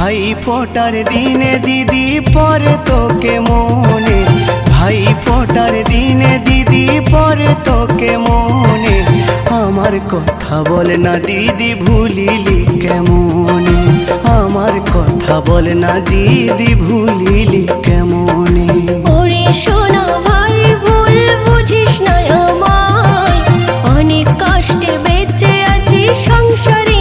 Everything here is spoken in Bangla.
ভাই ফোটার দিনে দিদি পরে তোকে মনে, ভাই ফোটার দিনে দিদি পরে তোকে মনে। আমার কথা বল না দিদি ভুলিলি কেমনে, আমার কথা বল না দিদি ভুলিলি কেমনে। ওরে শোনা ভাই ভুল বুঝিস না আমায়, অনেক কষ্টে বেঁচে আছি সংসারে